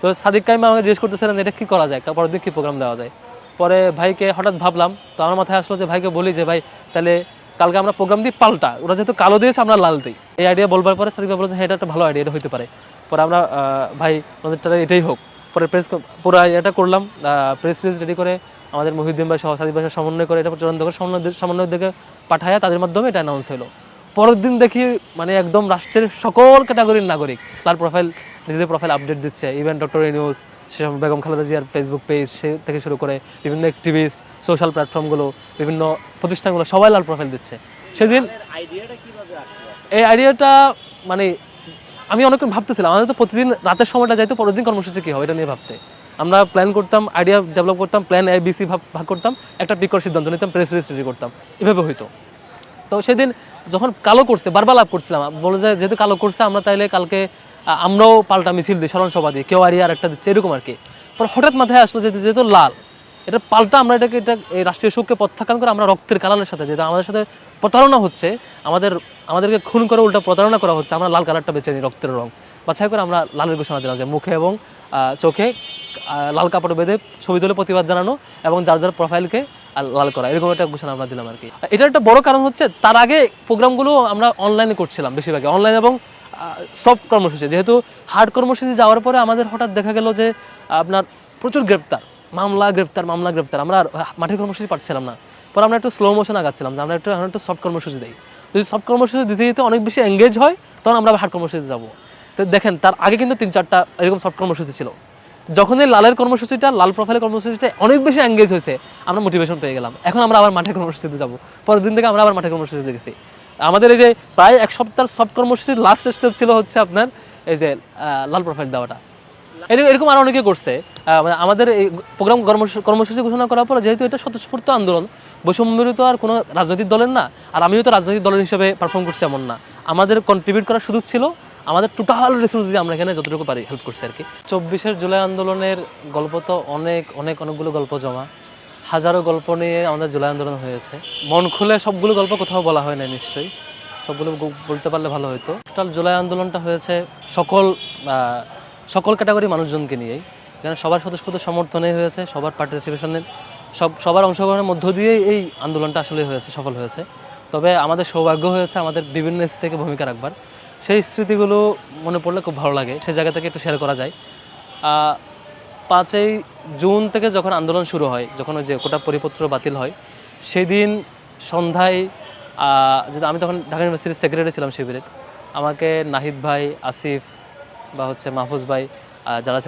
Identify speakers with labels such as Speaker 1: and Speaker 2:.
Speaker 1: তো সাদিক কাইম আমাকে জিজ্ঞেস করতেছিলেন এটা কী করা যায়, পরের দিন কী প্রোগ্রাম দেওয়া যায়। পরে ভাইকে হঠাৎ ভাবলাম, তো আমার মাথায় আসলো যে ভাইকে বলি যে ভাই তাহলে কালকে আমরা প্রোগ্রাম দিই পাল্টা, ওরা যেহেতু কালো দিয়েছে আমরা লাল দিই। এই আইডিয়া বলবার পরে সাদিক ভাই বলছে হ্যাঁ এটা একটা ভালো আইডিয়া, এটা হতে পারে। পরে আমরা ভাই আমাদেরটা এটাই হোক, পরে পুরো এটা করলাম, প্রেস রিলিজ রেডি করে আমাদের মহিউদ্দিন ভাই সহ সাদিক ভাইয়ের সমন্বয় করে এটা চূড়ান্ত করে সমন্বয় দিকে পাঠায়, তাদের মাধ্যমে এটা অ্যানাউন্স হলো। পরের দিন দেখি মানে একদম রাষ্ট্রের সকল ক্যাটাগরির নাগরিক লাল প্রোফাইল নিজেদের প্রোফাইল আপডেট দিচ্ছে। ইভেন ডক্টর নিউজ, সেসব বেগম খালেদা জিয়ার ফেসবুক পেজ সে থেকে শুরু করে বিভিন্ন অ্যাক্টিভিস্ট, সোশ্যাল প্ল্যাটফর্মগুলো, বিভিন্ন প্রতিষ্ঠানগুলো সবাই লাল প্রোফাইল দিচ্ছে সেদিন। এই আইডিয়াটা মানে আমি অনেকক্ষণ ভাবতেছিলাম, আমাদের তো প্রতিদিন রাতের সময়টা যাইতো পরের দিন কর্মসূচি কী হবে এটা নিয়ে ভাবতে। আমরা প্ল্যান করতাম, আইডিয়া ডেভেলপ করতাম, প্ল্যান ABC ভাগ করতাম, একটা পিকর সিদ্ধান্ত নিতাম, প্রেস রিলিজ রেডি করতাম, এভাবে হইতো। তো সেদিন যখন কালো করছে বারবার লাভ করছিলাম, বলে যে যেহেতু কালো করছে আমরা তাইলে কালকে আমরাও পাল্টা মিছিল দিই, স্মরণ সভা দিই, কেউ আর একটা দিচ্ছে এরকম আর কি। পরে হঠাৎ মাথায় আসলো যেহেতু লাল এটা পাল্টা, আমরা এটা এই রাষ্ট্রীয় শোককে প্রত্যাখ্যান করে আমরা রক্তের কালারের সাথে, যেটা আমাদের সাথে প্রতারণা হচ্ছে, আমাদেরকে খুন করে উল্টা প্রতারণা করা হচ্ছে, আমরা লাল কালারটা বেছে নিই, রক্তের রং বাছাই করে আমরা লালের ঘোষণা দিলাম যে মুখে এবং চোখে লাল কাপড় বেঁধে ছবি তুলে প্রতিবাদ জানানো এবং যার যার প্রোফাইলকে লাল করা, এরকম একটা ঘোষণা আমরা দিলাম আর কি। এটার একটা বড় কারণ হচ্ছে তার আগে প্রোগ্রামগুলো আমরা অনলাইনে করছিলাম বেশিরভাগই, অনলাইন এবং সফট কর্মসূচি। যেহেতু হার্ড কর্মসূচি যাওয়ার পরে আমাদের হঠাৎ দেখা গেল যে আপনার প্রচুর গ্রেপ্তার, মামলা গ্রেপ্তার, আমরা মাঠের কর্মসূচি পাচ্ছিলাম না। পরে আমরা একটু স্লো মোশন আগাচ্ছিলাম যে আমরা একটু সফট কর্মসূচি দিই, যদি সফট কর্মসূচি দিতে দিতে অনেক বেশি এঙ্গেজ হয় তখন আমরা হার্ড কর্মসূচিতে যাবো। তো দেখেন তার আগে কিন্তু 3-4টা এরকম সফট কর্মসূচি ছিল। যখন এই লালের কর্মসূচিটা, লাল প্রোফাইলের কর্মসূচিটা অনেক বেশি এঙ্গেজ হয়েছে, আমরা মোটিভেশন পেয়ে গেলাম, এখন আমরা আবার মাঠের কর্মসূচিতে যাবো। পরের দিন থেকে আমরা আবার মাঠের কর্মসূচিতে গেছি। আমাদের এই যে প্রায় এক সপ্তাহ সফট কর্মসূচির লাস্ট স্টেপ ছিল হচ্ছে আপনার এই যে লাল প্রোফাইল দেওয়াটা। এরকম আরো অনেকে করছে। আমাদের এই প্রোগ্রাম কর্মসূচি ঘোষণা করার পর যেহেতু এটা স্বতঃস্ফূর্ত আন্দোলন, বৈষম্যবিরোধী তো আর কোনো রাজনৈতিক দলের না, আর আমিও তো রাজনৈতিক দলের হিসেবে পারফর্ম করছি এমন না, আমাদের কন্ট্রিবিউট করার সুযোগ ছিল, আমাদের টোটাল রিসোর্স দিয়ে আমরা এখানে যতটুকু পারি হেল্প করছি আর কি। 24শে জুলাই আন্দোলনের গল্প তো অনেকগুলো গল্প জমা, হাজারো গল্প নিয়ে আমাদের জুলাই আন্দোলন হয়েছে। মন খুলে সবগুলো গল্প কোথাও বলা হয় না, নিশ্চয়ই সবগুলো বলতে পারলে ভালো হতো। টোটাল জুলাই আন্দোলনটা হয়েছে সকল ক্যাটাগরি মানুষজনকে নিয়েই, এখানে সবার স্বতঃস্ফূর্ত সমর্থনে হয়েছে, সবার পার্টিসিপেশনের সবার অংশগ্রহণের মধ্য দিয়েই এই আন্দোলনটা আসলে হয়েছে, সফল হয়েছে। তবে আমাদের সৌভাগ্য হয়েছে আমাদের বিভিন্ন স্টেকে ভূমিকা রাখবার, সেই স্মৃতিগুলো মনে পড়লে খুব ভালো লাগে, সেই জায়গা থেকে একটু শেয়ার করা যায়। 5ই জুন থেকে যখন আন্দোলন শুরু হয়, যখন ওই যে কোটা পরিপত্র বাতিল হয়, সেদিন সন্ধ্যায় যেটা আমি তখন ঢাকা ইউনিভার্সিটির সেক্রেটারি ছিলাম শিবিরের, আমাকে নাহিদ ভাই, আসিফ বা হচ্ছে মাহফুজ ভাই যারা